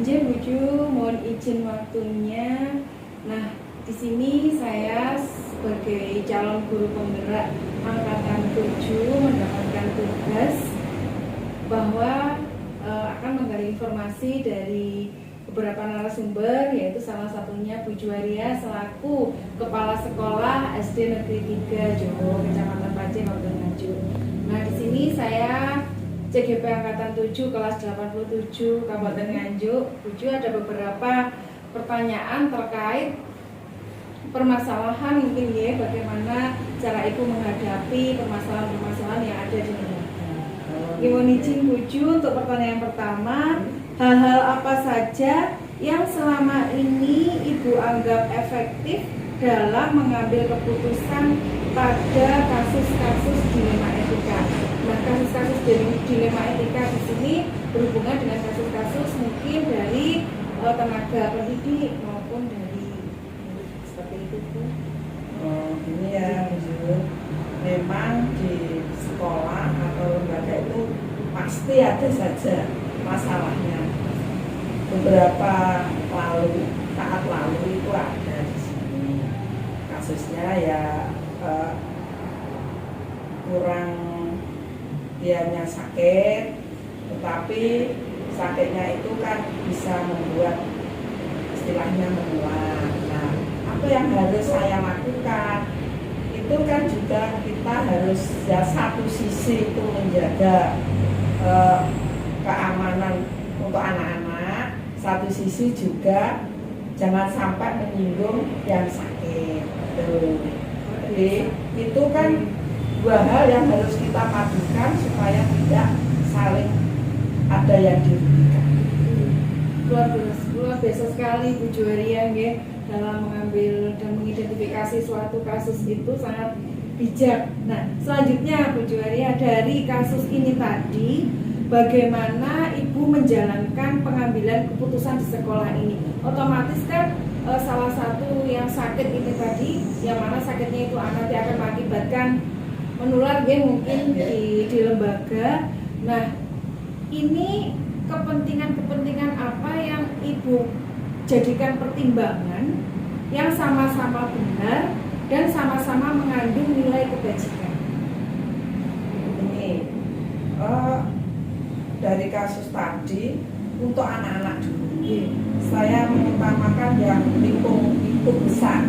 Injil Buju, mohon izin waktunya. Nah, di sini saya sebagai calon guru penggerak angkatan 7 mendapatkan tugas bahwa akan menggali informasi dari beberapa narasumber, yaitu salah satunya Bu Juwaria selaku Kepala Sekolah SD Negeri 3 Jowo, Kecamatan Pace, Kabupaten Nganjuk. Nah, di sini saya CGP Angkatan 7 kelas 87 Kabupaten Nganjuk. Buju, ada beberapa pertanyaan terkait permasalahan mungkin ya, bagaimana cara ibu menghadapi permasalahan-permasalahan yang ada di negara. Mohon izin Buju untuk pertanyaan pertama, hal-hal apa saja yang selama ini ibu anggap efektif dalam mengambil keputusan pada kasus-kasus dilema etika. Nah, kasus-kasus dilema etika di sini berhubungan dengan kasus-kasus mungkin dari tenaga pendidik maupun dari seperti itu, Bu. Ini ya, Bu. Memang di sekolah atau lembaga itu pasti ada saja masalahnya. Beberapa saat lalu itu ada di sini kasusnya ya, kurang dianya sakit, tetapi sakitnya itu kan bisa membuat istilahnya menular. Nah, apa yang harus saya lakukan? Itu kan juga kita harus ya, satu sisi itu menjaga keamanan untuk anak-anak, satu sisi juga jangan sampai menyinggung yang sakit. Jadi itu kan dua hal yang harus kita padukan supaya tidak saling ada yang dirugikan. Luar biasa sekali Bu Juwaria ya, dalam mengambil dan mengidentifikasi suatu kasus itu sangat bijak. Nah, selanjutnya Bu Juwaria, dari kasus ini tadi bagaimana ibu menjalankan pengambilan keputusan di sekolah ini? Otomatis kan salah satu yang sakit ini tadi, yang mana sakitnya itu nanti akan mengakibatkan menular ya, mungkin di lembaga. Nah, ini kepentingan apa yang ibu jadikan pertimbangan yang sama-sama benar dan sama-sama mengandung nilai kebajikan? Ini dari kasus tadi untuk anak-anak dulu, saya mengutamakan yang lingkup besar.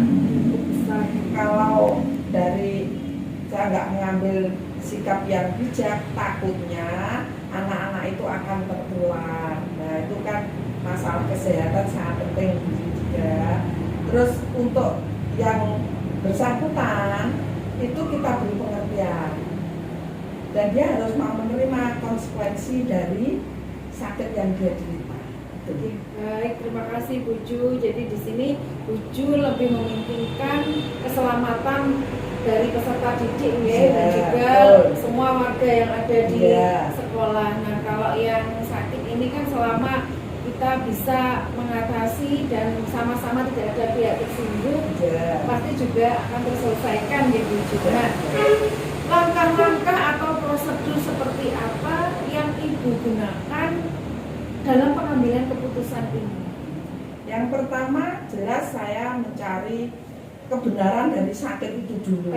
Kalau dari saya nggak mengambil sikap yang bijak, takutnya anak-anak itu akan tertular. Nah, itu kan masalah kesehatan sangat penting juga. Terus untuk yang bersangkutan itu kita beri pengertian, dan dia harus mau menerima konsekuensi dari sakit yang dia derita. Oke, baik, terima kasih Buju. Jadi di sini Buju lebih mementingkan keselamatan dari peserta didik ya, dan juga semua warga yang ada di sekolah. Nah, kalau yang sakit ini kan selama kita bisa mengatasi dan sama-sama tidak ada pihak tersinggung, pasti juga akan terselesaikan ya Buju. Nah, langkah-langkah atau prosedur seperti apa yang ibu gunakan dalam pengambilan keputusan ini? Yang pertama jelas saya mencari kebenaran dari sakit itu dulu.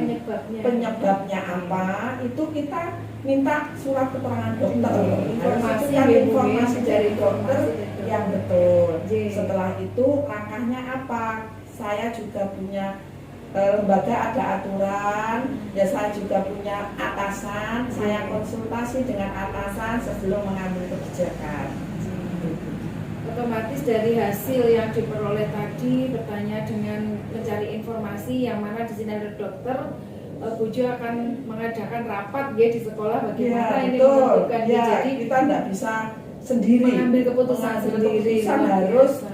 Penyebabnya apa? Itu kita minta surat keterangan dokter, informasi dari dokter yang betul. Setelah itu langkahnya apa? Saya juga punya lembaga, ada aturan, ya saya juga punya atasan, saya konsultasi dengan atasan sebelum mengambil kebijakan. Otomatis dari hasil yang diperoleh tadi, bertanya dengan mencari informasi yang mana di sini ada dokter, Buju akan mengadakan rapat ya di sekolah bagaimana ini menentukan. Ya, jadi kita tidak bisa sendiri mengambil keputusan sendiri. Harus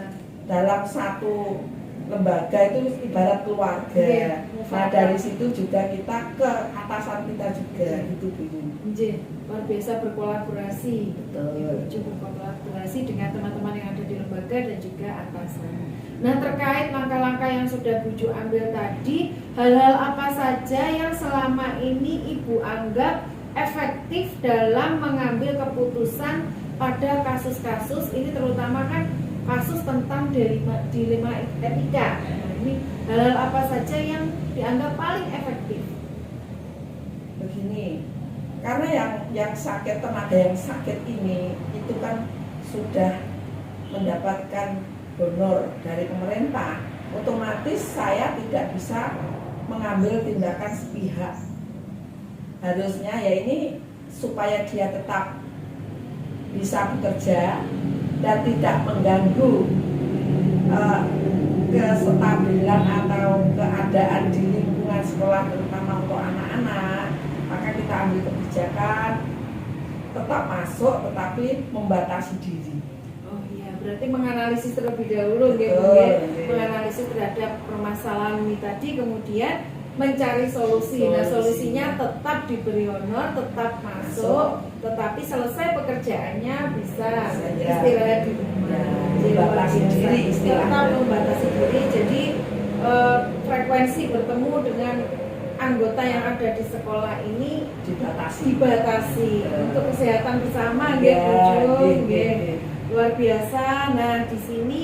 dalam satu lembaga itu ibarat keluarga. Nah, dari situ juga kita ke atasan kita juga gitu Bu. Luar biasa berkolaborasi. Betul. Coba berkolaborasi dengan teman-teman yang ada di lembaga dan juga atasan. Nah, terkait langkah-langkah yang sudah Buju ambil tadi, hal-hal apa saja yang selama ini Ibu anggap efektif dalam mengambil keputusan pada kasus-kasus ini, terutama kan kasus tentang dilema etika. Nah, ini hal-hal apa saja yang dianggap paling efektif? Begini, karena yang sakit, tenaga yang sakit ini itu kan sudah mendapatkan donor dari pemerintah, otomatis saya tidak bisa mengambil tindakan sepihak. Harusnya ya ini supaya dia tetap bisa bekerja dan tidak mengganggu kestabilan atau keadaan di lingkungan sekolah, terutama untuk anak-anak, maka kita ambil kebijakan tetap masuk tetapi membatasi diri. Oh iya, berarti menganalisis terlebih dahulu, menganalisis terhadap permasalahan ini tadi, kemudian mencari solusi. Nah, solusinya tetap diberi honor, tetap masuk, tetapi selesai pekerjaannya bisa istirahat di rumah. Membatasi diri, tetap membatasi diri. Jadi frekuensi bertemu dengan anggota yang ada di sekolah ini dibatasi untuk kesehatan bersama, luar biasa. Nah, di sini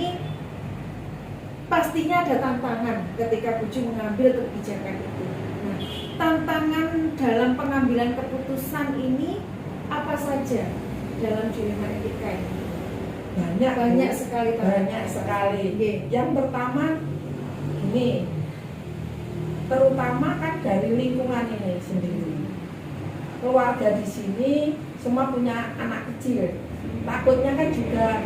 pastinya ada tantangan ketika Buju mengambil kebijakan itu. Nah, tantangan dalam pengambilan keputusan ini apa saja dalam dilema etika ini? Banyak sekali. Yang pertama ini, terutama kan dari lingkungan ini sendiri. Keluarga di sini semua punya anak kecil. Takutnya kan juga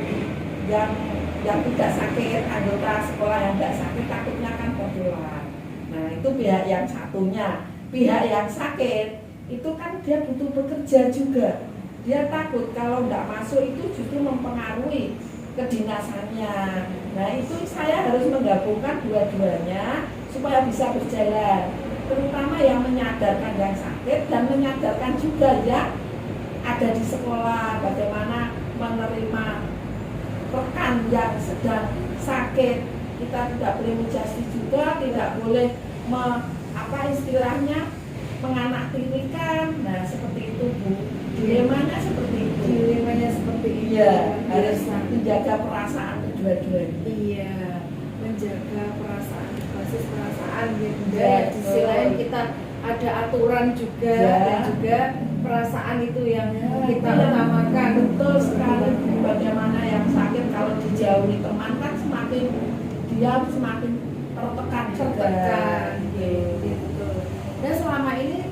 yang tidak sakit, anggota sekolah yang tidak sakit, takutnya kan tertular. Nah, itu pihak yang satunya. Pihak yang sakit itu kan dia butuh bekerja juga. Dia takut kalau tidak masuk itu justru mempengaruhi kedinasannya. Nah, itu saya harus menggabungkan dua-duanya supaya bisa berjalan. Terutama yang menyadarkan yang sakit dan menyadarkan juga yang ada di sekolah bagaimana menerima rekan yang sedang sakit. Kita tidak boleh menjudge juga, tidak boleh menganaktirikan. Nah, seperti itu, Bu. Dilemanya seperti itu. Iya, harus menjaga perasaan kedua-duanya. Iya, menjaga perasaan, basis perasaan gitu. Di sisi lain kita ada aturan juga dan juga perasaan itu yang kita utamakan. Betul sekali. Bagaimana yang sakit kalau dijauhi teman kan semakin dia semakin tertekan juga. Gitu. Dan selama ini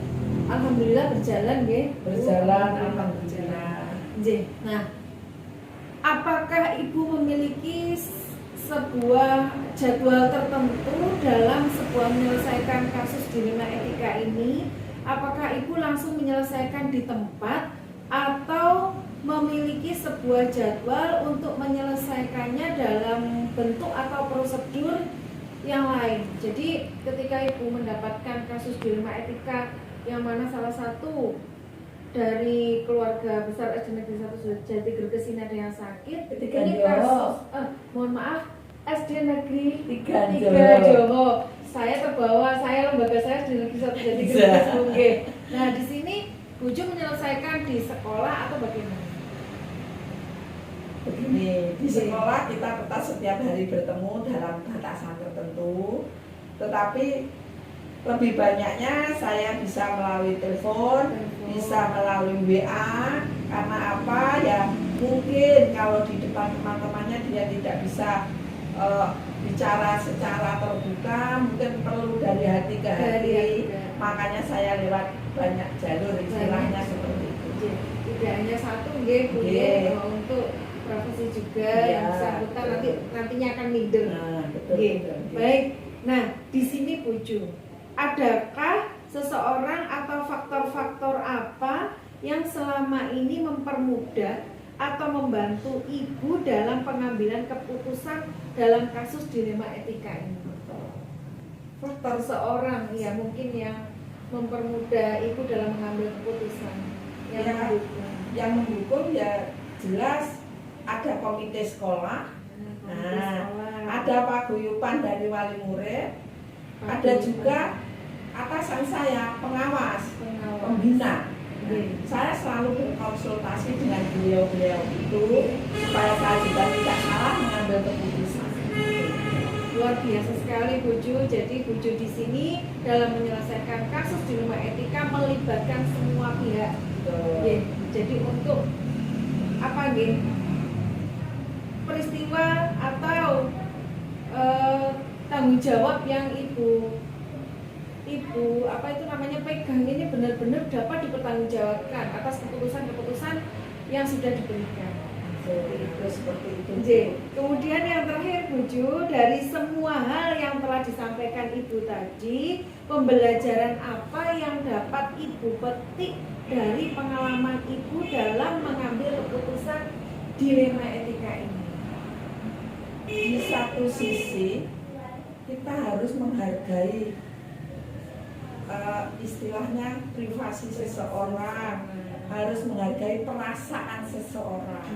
alhamdulillah berjalan, alhamdulillah. Nah, apakah Ibu memiliki sebuah jadwal tertentu dalam sebuah menyelesaikan kasus dilema etika ini? Apakah Ibu langsung menyelesaikan di tempat atau memiliki sebuah jadwal untuk menyelesaikannya dalam bentuk atau prosedur yang lain? Jadi ketika Ibu mendapatkan kasus dilema etika yang mana salah satu dari keluarga besar SD Negeri 1 Jati Greges ini ada yang sakit, ini kasus mohon maaf, SD Negeri 3 Jowo. Saya terbawa, lembaga saya SD Negeri 1 Jati Greges. Nah, di sini Buju menyelesaikan di sekolah atau bagaimana? Begini, di sekolah kita tetap setiap hari bertemu dalam batasan tertentu, tetapi lebih banyaknya saya bisa melalui telepon, bisa melalui WA. Karena apa? Ya mungkin kalau di depan teman-temannya dia tidak bisa bicara secara terbuka, mungkin perlu dari hati ke hati. Makanya saya lewat banyak jalur, istilahnya seperti itu. Tidak hanya satu, untuk profesi juga yang bersangkutan nantinya akan minder. Betul. Baik. Nah, di sini Buju, adakah seseorang atau faktor-faktor apa yang selama ini mempermudah atau membantu Ibu dalam pengambilan keputusan dalam kasus dilema etika ini? Faktor seorang, ya mungkin yang mempermudah Ibu dalam mengambil keputusan. Yang mendukung ya jelas ada komite sekolah. Ada paguyuban dari wali murid, ada juga atasan saya, pengawas. Pembina. Saya selalu berkonsultasi dengan beliau-beliau itu supaya saya juga tidak salah mengambil luar biasa sekali Bu Ju. Jadi Bu Ju di sini dalam menyelesaikan kasus di rumah etika melibatkan semua pihak. Nggih. Jadi untuk apa nggih? Peristiwa atau tanggung jawab yang ibu apa itu namanya pegang ini benar-benar dapat dipertanggungjawabkan atas keputusan-keputusan yang sudah diberikan. Seperti itu. Kemudian yang terakhir Bu Ju, dari semua hal yang telah disampaikan Ibu tadi, pembelajaran apa yang dapat Ibu petik dari pengalaman Ibu dalam mengambil keputusan dilema etika ini? Di satu sisi kita harus menghargai istilahnya privasi seseorang, harus menghargai perasaan seseorang.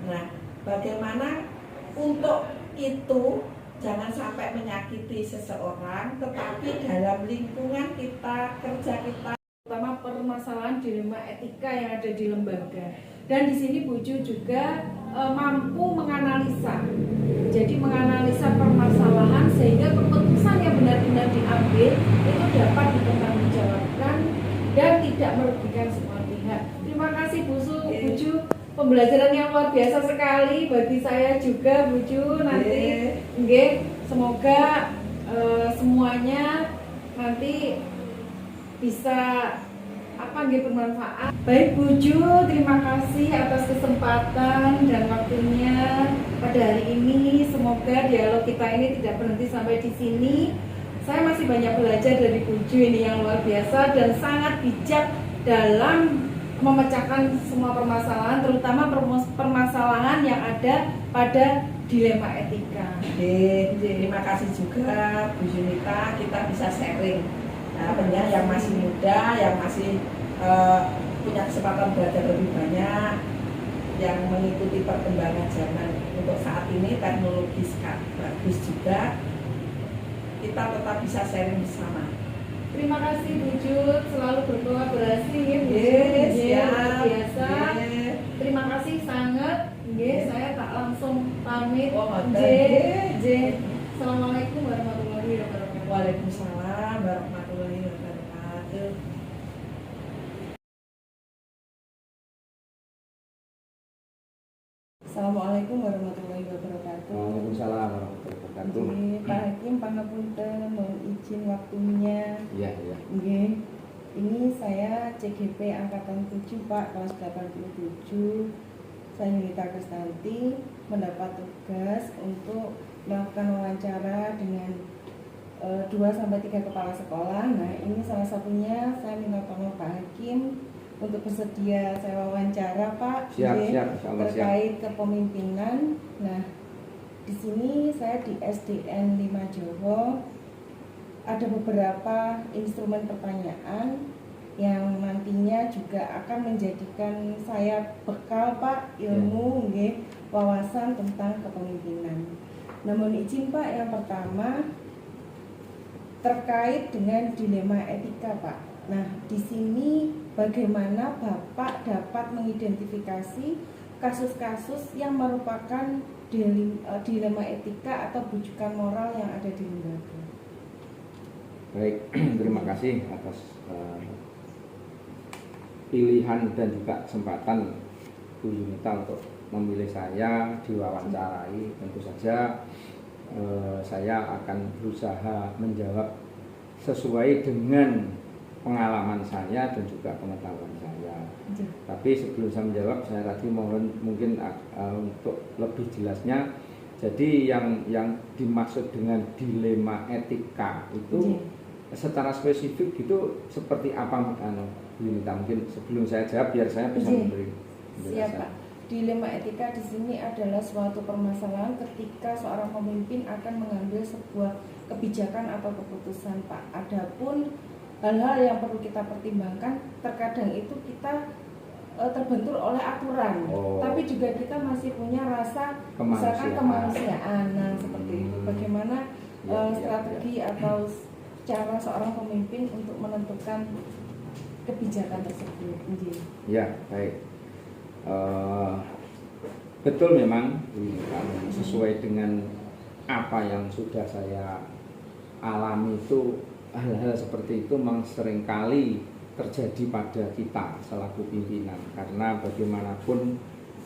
Nah, bagaimana untuk itu jangan sampai menyakiti seseorang, tetapi dalam lingkungan kita, kerja kita, terutama permasalahan dilema etika yang ada di lembaga. Dan di sini Bu Ju juga mampu menganalisa. Jadi menganalisa permasalahan sehingga keputusan yang benar-benar diambil itu dapat dipertanggungjawabkan dan tidak merugikan semua pihak. Terima kasih Bu Ju, pembelajaran yang luar biasa sekali bagi saya juga Bu Ju. Nanti semoga semuanya nanti bisa bermanfaat. Baik Bu Ju, terima kasih atas kesempatan dan waktunya pada hari ini. Semoga dialog kita ini tidak berhenti sampai di sini. Saya masih banyak belajar dari Bu Ju ini yang luar biasa dan sangat bijak dalam memecahkan semua permasalahan, terutama permasalahan yang ada pada dilema etika. Terima kasih juga Bu Junita, kita bisa sharing. Nah, yang masih muda, yang masih punya kesempatan belajar lebih banyak, yang mengikuti perkembangan zaman untuk saat ini teknologi bagus juga, kita tetap bisa sharing bersama. Terima kasih Bu Ju, selalu berkolaborasi ya Bu Siap. biasa. Terima kasih sangat. Saya tak langsung pamit. Assalamualaikum warahmatullahi wabarakatuh. Waalaikumsalam warahmatullahi wabarakatuh. Assalamualaikum warahmatullahi wabarakatuh. Waalaikumsalam warahmatullahi wabarakatuh. Pak Hakim, pangapunten, mohon izin waktunya. Iya. Ini saya CGP Angkatan 7 Pak, kelas 87. Saya Yunita Kristanti mendapat tugas untuk melakukan wawancara dengan 2-3 kepala sekolah. Nah, ini salah satunya saya minta tolong Pak Hakim untuk bersedia saya wawancara Pak. Siap, terkait kepemimpinan. Nah, di sini saya di SDN 5 Jowo ada beberapa instrumen pertanyaan yang nantinya juga akan menjadikan saya bekal Pak ilmu wawasan tentang kepemimpinan. Namun izin Pak, yang pertama terkait dengan dilema etika Pak. Nah, di sini bagaimana Bapak dapat mengidentifikasi kasus-kasus yang merupakan dilema etika atau bujukan moral yang ada di lembaga? Baik, terima kasih atas pilihan dan juga kesempatan Bu Yunita untuk memilih saya diwawancarai. Tentu saja saya akan berusaha menjawab sesuai dengan pengalaman saya dan juga pengetahuan saya. Tapi sebelum saya menjawab, saya tadi mohon mungkin untuk lebih jelasnya. Jadi yang dimaksud dengan dilema etika itu secara spesifik itu seperti apa, Bu Yunita? Mungkin sebelum saya jawab biar saya bisa memberi penjelasan. Siapa? Dilema etika di sini adalah suatu permasalahan ketika seorang pemimpin akan mengambil sebuah kebijakan atau keputusan Pak. Adapun hal-hal yang perlu kita pertimbangkan, terkadang itu kita terbentur oleh aturan, tapi juga kita masih punya rasa misalkan kemanusiaan. Nah, seperti itu. Bagaimana strategi atau cara seorang pemimpin untuk menentukan kebijakan tersebut? Ya, baik. Betul memang sesuai dengan apa yang sudah saya alami itu, hal-hal seperti itu memang seringkali terjadi pada kita selaku pimpinan, karena bagaimanapun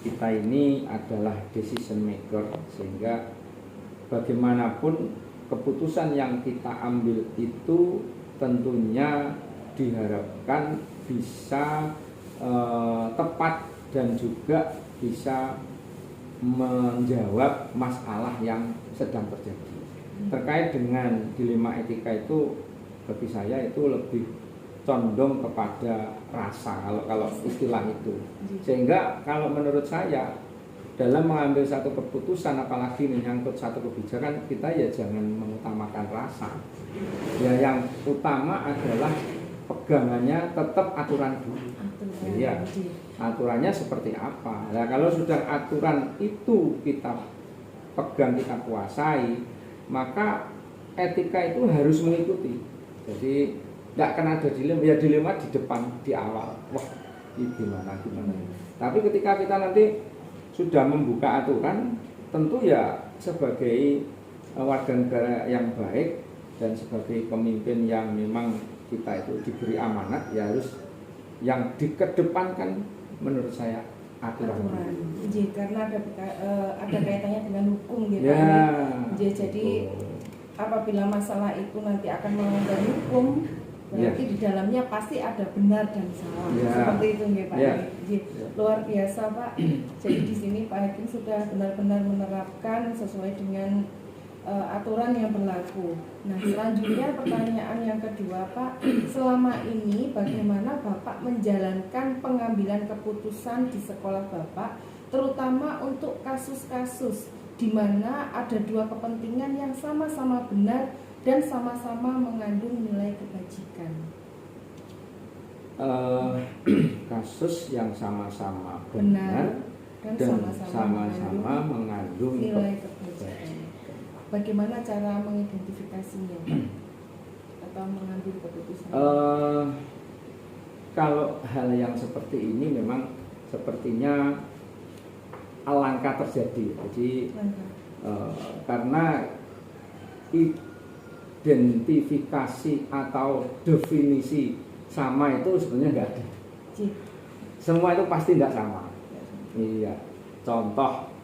kita ini adalah decision maker, sehingga bagaimanapun keputusan yang kita ambil itu tentunya diharapkan bisa tepat dan juga bisa menjawab masalah yang sedang terjadi. Terkait dengan dilema etika itu, bagi saya itu lebih condong kepada rasa kalau istilah itu. Sehingga kalau menurut saya dalam mengambil satu keputusan, apalagi menyangkut satu kebijakan, kita ya jangan mengutamakan rasa. Ya yang utama adalah pegangannya tetap aturan dulu. Iya, aturannya seperti apa. Nah, kalau sudah aturan itu kita pegang, kita kuasai, maka etika itu harus mengikuti. Jadi tidak akan ada dilema, ya dilema di depan, di awal. Wah, ini gimana. Tapi ketika kita nanti sudah membuka aturan, tentu ya sebagai warga negara yang baik dan sebagai pemimpin yang memang kita itu diberi amanat, ya harus yang dikedepankan menurut saya aturan. Karena ada kaitannya dengan hukum gitu. Ya, jadi apabila masalah itu nanti akan melanggar hukum, berarti di dalamnya pasti ada benar dan salah. Seperti itu nggih Pak. Luar biasa Pak. Jadi di sini Pak Hakim sudah benar-benar menerapkan sesuai dengan aturan yang berlaku. Nah, selanjutnya pertanyaan yang kedua Pak, selama ini bagaimana Bapak menjalankan pengambilan keputusan di sekolah Bapak, terutama untuk kasus-kasus di mana ada dua kepentingan yang sama-sama benar dan sama-sama mengandung nilai kebajikan? Kasus yang sama-sama benar dan sama-sama mengandung nilai kebajikan. Bagaimana cara mengidentifikasinya Pak? Atau mengambil keputusan? Kalau hal yang seperti ini memang sepertinya alangkah terjadi. Jadi karena identifikasi atau definisi sama itu sebenarnya nggak ada. Semua itu pasti tidak sama. Iya. Contoh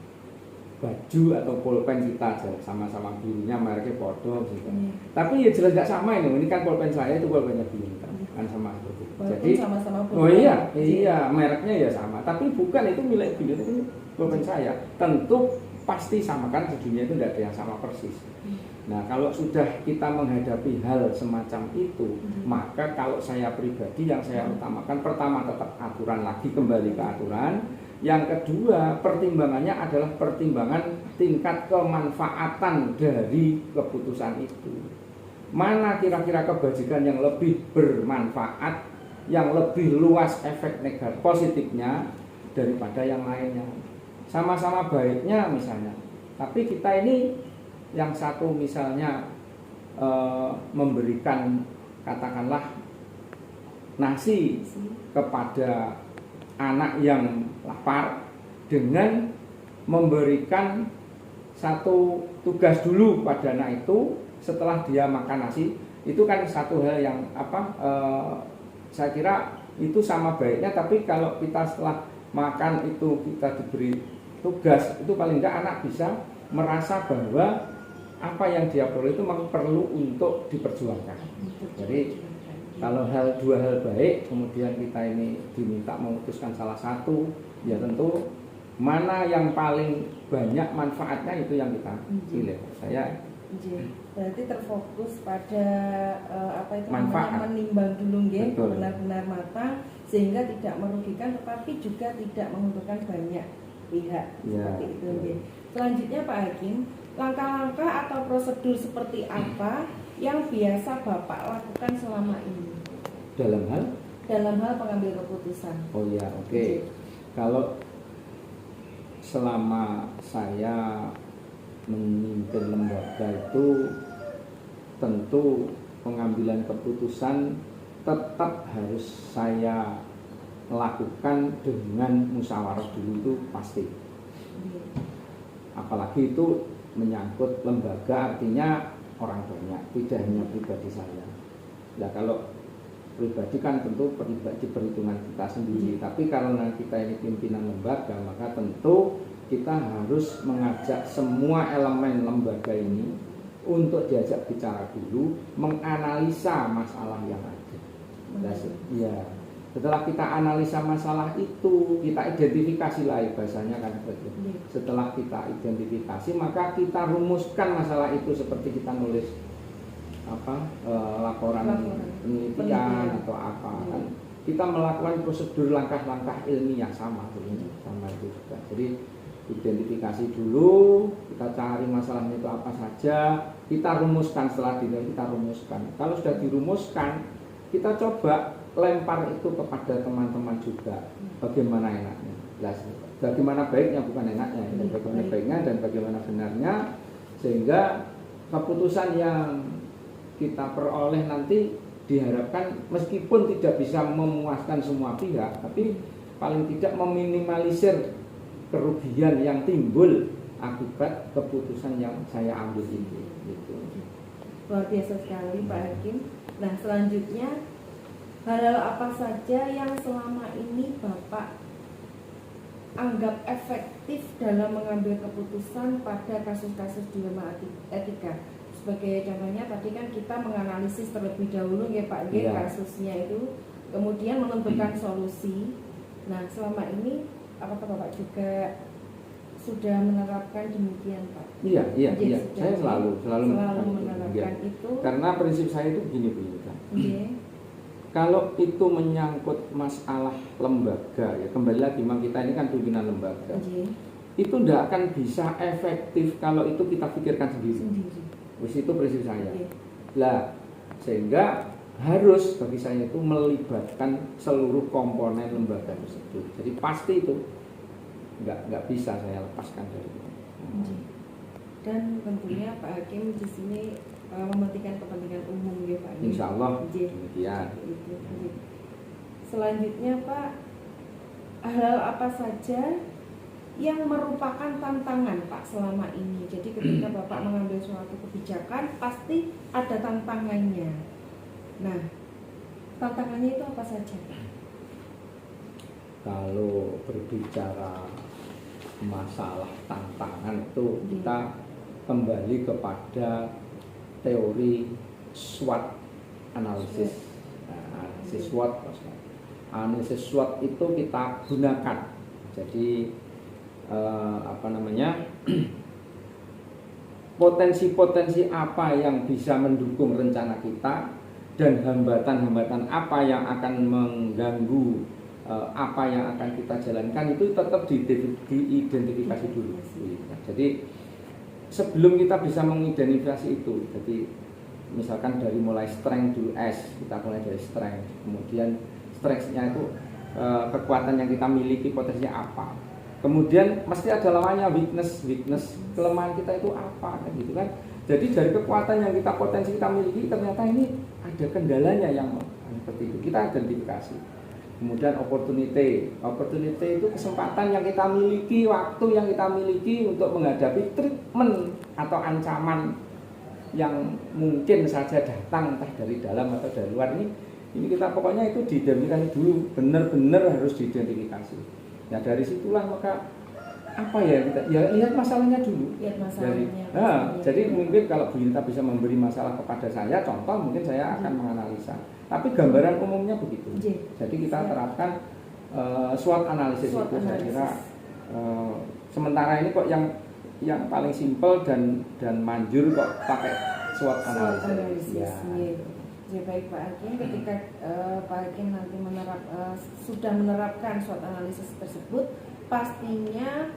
baju atau pulpen kita aja sama-sama birunya, mereknya podo gitu. Tapi ya jelas nggak sama ini kan pulpen saya, itu pulpennya biru kan sama seperti itu. Jadi sama-sama iya mereknya ya sama, tapi bukan itu milik biru, itu pulpen saya. Tentu pasti sama, kan di dunia itu tidak ada yang sama persis. Nah, kalau sudah kita menghadapi hal semacam itu, maka kalau saya pribadi yang saya utamakan, pertama tetap aturan lagi, kembali ke aturan. Yang kedua, pertimbangannya adalah pertimbangan tingkat kemanfaatan dari keputusan itu. Mana kira-kira kebajikan yang lebih bermanfaat, yang lebih luas efek negatif positifnya daripada yang lainnya. Sama-sama baiknya misalnya, tapi kita ini yang satu misalnya memberikan katakanlah nasi kepada anak yang lapar dengan memberikan satu tugas dulu pada anak itu setelah dia makan nasi, itu kan satu hal yang saya kira itu sama baiknya. Tapi kalau kita setelah makan itu kita diberi tugas, itu paling enggak anak bisa merasa bahwa apa yang dia perlu itu memang perlu untuk diperjuangkan. Jadi kalau dua hal baik, kemudian kita ini diminta memutuskan salah satu, ya tentu mana yang paling banyak manfaatnya itu yang kita pilih. Saya berarti terfokus pada manfaat, menimbang dulu benar-benar matang sehingga tidak merugikan tetapi juga tidak menguntungkan banyak pihak. Seperti itu. Selanjutnya Pak Hakim, langkah-langkah atau prosedur seperti apa yang biasa Bapak lakukan selama ini dalam hal pengambil keputusan? Oh ya, oke. Kalau selama saya memimpin lembaga itu tentu pengambilan keputusan tetap harus saya lakukan dengan musyawarah dulu, itu pasti. Apalagi itu menyangkut lembaga, artinya orang banyak, tidak hanya pribadi saya. Nah kalau pribadi kan tentu pribadi perhitungan kita sendiri, tapi karena kita ini pimpinan lembaga, maka tentu kita harus mengajak semua elemen lembaga ini untuk diajak bicara dulu, menganalisa masalah yang ada. Nah, ya, setelah kita analisa masalah itu, kita identifikasi lah bahasanya kan begitu. Setelah kita identifikasi, maka kita rumuskan masalah itu seperti kita nulis laporan penelitian atau apa kan. Kita melakukan prosedur langkah-langkah ilmiah sama itu juga. Jadi identifikasi dulu, kita cari masalahnya itu apa saja, kita rumuskan. Setelah kita rumuskan. Kalau sudah dirumuskan, kita coba lempar itu kepada teman-teman juga, bagaimana enaknya, bagaimana baiknya, bukan enaknya, bagaimana baiknya dan bagaimana benarnya, sehingga keputusan yang kita peroleh nanti diharapkan meskipun tidak bisa memuaskan semua pihak, tapi paling tidak meminimalisir kerugian yang timbul akibat keputusan yang saya ambil itu. Gitu. Luar biasa sekali Pak Hakim. Nah selanjutnya, hal-hal apa saja yang selama ini Bapak anggap efektif dalam mengambil keputusan pada kasus-kasus dilema etika? Sebagai contohnya tadi kan kita menganalisis terlebih dahulu ya Pak, kasusnya itu, kemudian menentukan solusi. Nah selama ini apakah Bapak juga sudah menerapkan demikian Pak? Iya. Saya selalu menerapkan itu. Karena prinsip saya itu begini kan. Kalau itu menyangkut masalah lembaga, ya kembali lagi, memang kita ini kan pimpinan lembaga. Itu tidak akan bisa efektif kalau itu kita pikirkan sendiri. Itu prinsip saya. Lah, sehingga harus bagi saya itu melibatkan seluruh komponen lembaga tersebut. Jadi pasti itu nggak bisa saya lepaskan dari itu. Dan tentunya Pak Hakim di sini mementingkan kepentingan umum ya Pak. Insya Allah demikian. Selanjutnya Pak, hal apa saja yang merupakan tantangan Pak selama ini? Jadi ketika Bapak mengambil suatu kebijakan pasti ada tantangannya. Nah, tantangannya itu apa saja Pak? Kalau berbicara masalah tantangan itu kita kembali kepada teori SWOT analisis. Analisis SWOT. Analisis SWOT itu kita gunakan. Jadi potensi-potensi apa yang bisa mendukung rencana kita dan hambatan-hambatan apa yang akan mengganggu apa yang akan kita jalankan, itu tetap diidentifikasi dulu. Jadi sebelum kita bisa mengidentifikasi itu, jadi misalkan dari mulai strength dulu, kita mulai dari strength, kemudian strength-nya itu kekuatan yang kita miliki potensinya apa, kemudian mesti ada lawannya weakness, kelemahan kita itu apa, kan gitu kan. Jadi dari kekuatan yang potensi kita miliki, ternyata ini ada kendalanya yang seperti itu, kita identifikasi. Kemudian opportunity itu kesempatan yang kita miliki, waktu yang kita miliki untuk menghadapi treatment atau ancaman yang mungkin saja datang entah dari dalam atau dari luar. Ini kita pokoknya itu diidentifikasi dulu, benar-benar harus diidentifikasi. Nah dari situlah maka apa ya kita lihat masalahnya dulu. Jadi mungkin kalau Bu Yunita bisa memberi masalah kepada saya, contoh mungkin saya akan menganalisa. Tapi gambaran umumnya begitu. Jadi kita terapkan SWOT analisis itu saya kira sementara ini kok yang paling simpel dan manjur kok pakai SWOT analisis. Ya baik Pak Hakim, ketika Pak Hakim nanti sudah menerapkan SWOT analisis tersebut, pastinya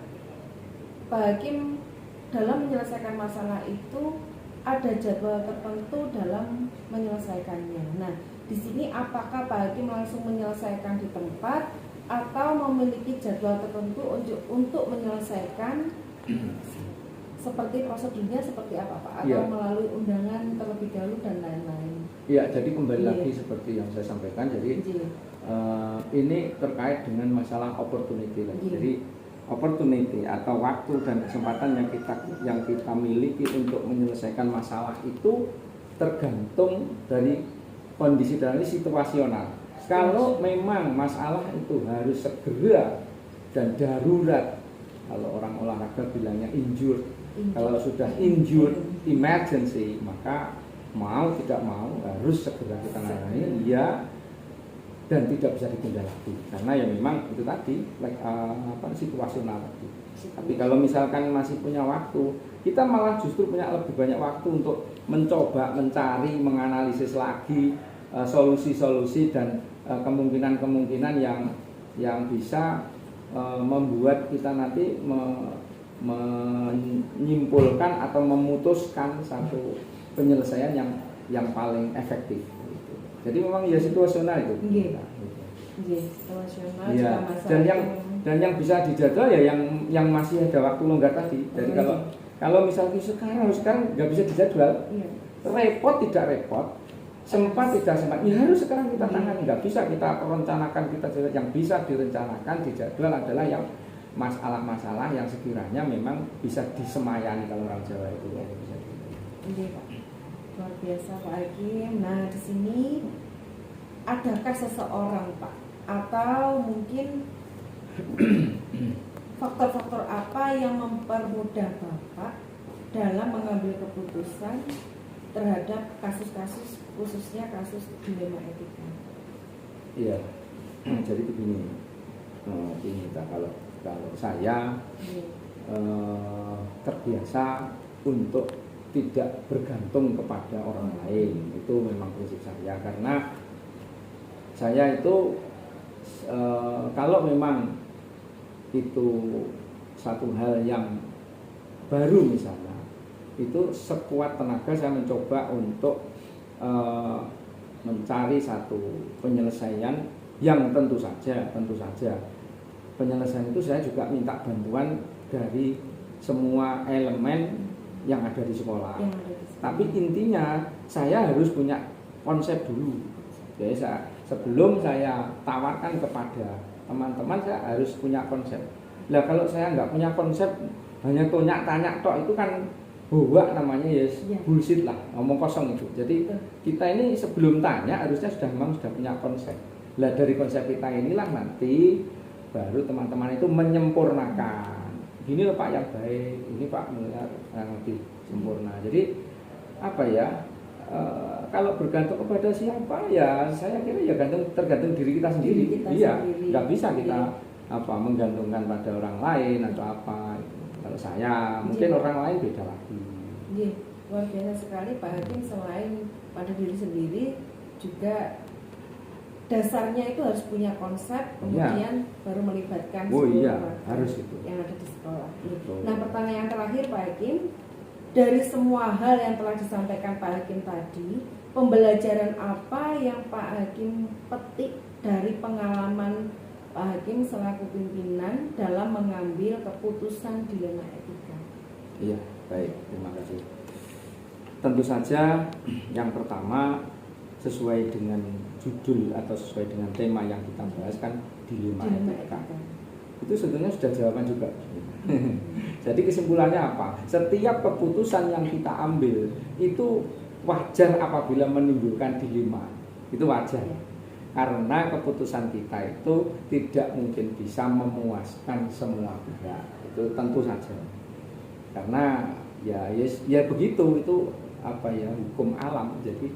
Pak Hakim dalam menyelesaikan masalah itu ada jadwal tertentu dalam menyelesaikannya. Nah, di sini apakah Pak Hakim langsung menyelesaikan di tempat atau memiliki jadwal tertentu untuk menyelesaikan seperti prosedurnya seperti apa Pak? Atau melalui undangan terlebih dahulu dan lain-lain? Iya, jadi kembali lagi seperti yang saya sampaikan. Jadi ini terkait dengan masalah opportunity lagi. Jadi opportunity atau waktu dan kesempatan yang kita miliki untuk menyelesaikan masalah itu tergantung dari kondisi dan situasional. Kalau memang masalah itu harus segera dan darurat, kalau orang olahraga bilangnya injured, kalau sudah injured emergency, maka mau tidak mau harus segera kita tangani, ya, dan tidak bisa ditunda lagi karena ya memang itu tadi situasional tadi. Tapi kalau misalkan masih punya waktu, kita malah justru punya lebih banyak waktu untuk mencoba, mencari, menganalisis lagi solusi-solusi dan kemungkinan-kemungkinan yang bisa membuat kita nanti menyimpulkan atau memutuskan satu penyelesaian yang paling efektif. Jadi memang ya situasional itu. Situasional ya. juga masalah. Dan yang bisa dijadwal ya yang masih ada waktu longgar tadi. Jadi kalau misalnya sekarang nggak bisa dijadwal, repot tidak repot, sempat tidak sempat, ya harus sekarang kita tangani. Nggak bisa kita rencanakan, yang bisa direncanakan dijadwal adalah yang masalah-masalah yang sekiranya memang bisa disemayani kalau orang Jawa itu ya bisa. Pak. Luar biasa Pak Hakim. Nah, di sini adakah seseorang Pak atau mungkin faktor-faktor apa yang mempermudah Bapak dalam mengambil keputusan terhadap kasus-kasus, khususnya kasus dilema etika? Iya. Jadi begini. Kalau saya terbiasa untuk tidak bergantung kepada orang lain, itu memang prinsip saya. Karena saya itu kalau memang itu satu hal yang baru misalnya, itu sekuat tenaga saya mencoba untuk mencari satu penyelesaian yang tentu saja penyelesaian itu saya juga minta bantuan dari semua elemen yang ada di sekolah. Tapi intinya saya harus punya konsep dulu. Jadi sebelum saya tawarkan kepada teman-teman, saya harus punya konsep. Nah kalau saya nggak punya konsep, hanya tanya tok itu kan bawa namanya bullshit lah, ngomong kosong itu. Jadi kita ini sebelum tanya harusnya memang sudah punya konsep. Nah dari konsep kita inilah nanti baru teman-teman itu menyempurnakan. Gini loh Pak yang baik, ini Pak mendengar yang lebih sempurna. Jadi apa ya? Kalau bergantung kepada siapa ya saya kira ya tergantung diri kita sendiri. Iya, nggak bisa kita menggantungkan pada orang lain atau apa. Kalau saya mungkin orang lain beda lagi. Iya, luar biasa sekali Pak Hakim. Selain pada diri sendiri juga dasarnya itu harus punya konsep, kemudian baru melibatkan harus itu yang ada di sekolah. Nah, pertanyaan terakhir Pak Hakim, dari semua hal yang telah disampaikan Pak Hakim tadi, pembelajaran apa yang Pak Hakim petik dari pengalaman Pak Hakim selaku pimpinan dalam mengambil keputusan dilema etika? Iya, baik, terima kasih. Tentu saja yang pertama sesuai dengan judul atau sesuai dengan tema yang kita bahas kan dilema etika. Itu sebenarnya sudah jawaban juga. Jadi kesimpulannya apa? Setiap keputusan yang kita ambil itu wajar apabila menimbulkan dilema. Itu wajar. Karena keputusan kita itu tidak mungkin bisa memuaskan semua pihak. Itu tentu saja. Karena ya begitu, itu hukum alam. Jadi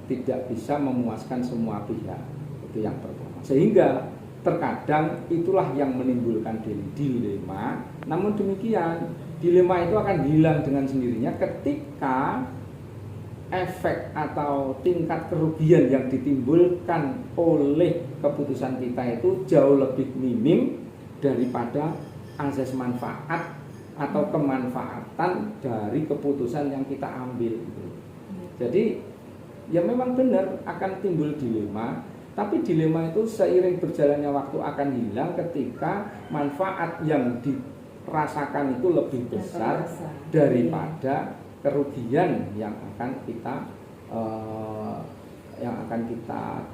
tidak bisa memuaskan semua pihak. Itu yang pertama. Sehingga terkadang itulah yang menimbulkan dilema. Namun demikian, dilema itu akan hilang dengan sendirinya ketika efek atau tingkat kerugian yang ditimbulkan oleh keputusan kita itu jauh lebih minim daripada asas manfaat atau kemanfaatan dari keputusan yang kita ambil. Jadi ya memang benar akan timbul dilema, tapi dilema itu seiring berjalannya waktu akan hilang ketika manfaat yang dirasakan itu lebih besar daripada kerugian yang akan kita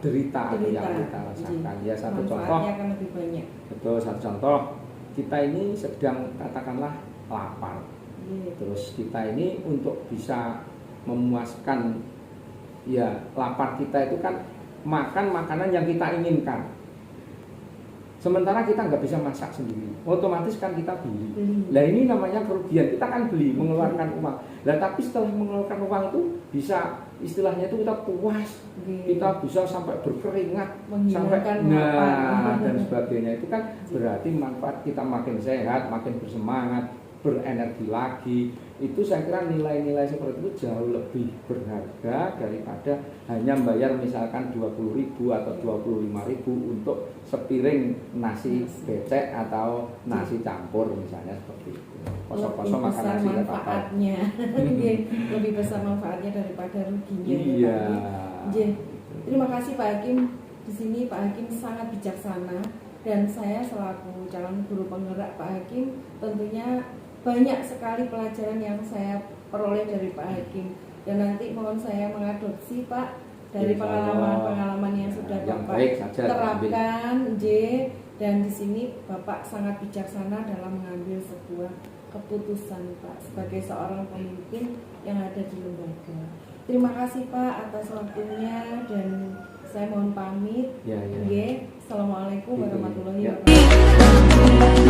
derita atau yang kita rasakan. Ya satu contoh. Akan lebih banyak. Betul, satu contoh kita ini sedang katakanlah lapar. Terus kita ini untuk bisa memuaskan ya lapar kita itu kan makan makanan yang kita inginkan. Sementara kita nggak bisa masak sendiri, otomatis kan kita beli. Nah ini namanya kerugian, kita kan beli, mengeluarkan uang. Nah tapi setelah mengeluarkan uang itu bisa istilahnya itu kita puas, kita bisa sampai berkeringat, sampai dan sebagainya. Itu kan berarti manfaat kita makin sehat, makin bersemangat, berenergi lagi. Itu saya kira nilai-nilai seperti itu jauh lebih berharga daripada hanya bayar misalkan 20.000 atau 25.000 untuk sepiring nasi becek atau nasi campur misalnya seperti itu. Kosong-kosong makan nasi manfaatnya. Lebih besar manfaatnya daripada ruginya. Iya. Terima kasih Pak Hakim. Di sini Pak Hakim sangat bijaksana dan saya selaku calon guru penggerak Pak Hakim tentunya banyak sekali pelajaran yang saya peroleh dari Pak Hakim, dan nanti mohon saya mengadopsi Pak dari pengalaman-pengalaman yang sudah Bapak terapkan, dan di sini Bapak sangat bijaksana dalam mengambil sebuah keputusan Pak sebagai seorang pemimpin yang ada di lembaga. Terima kasih Pak atas waktunya dan saya mohon pamit. Assalamualaikum warahmatullahi wabarakatuh.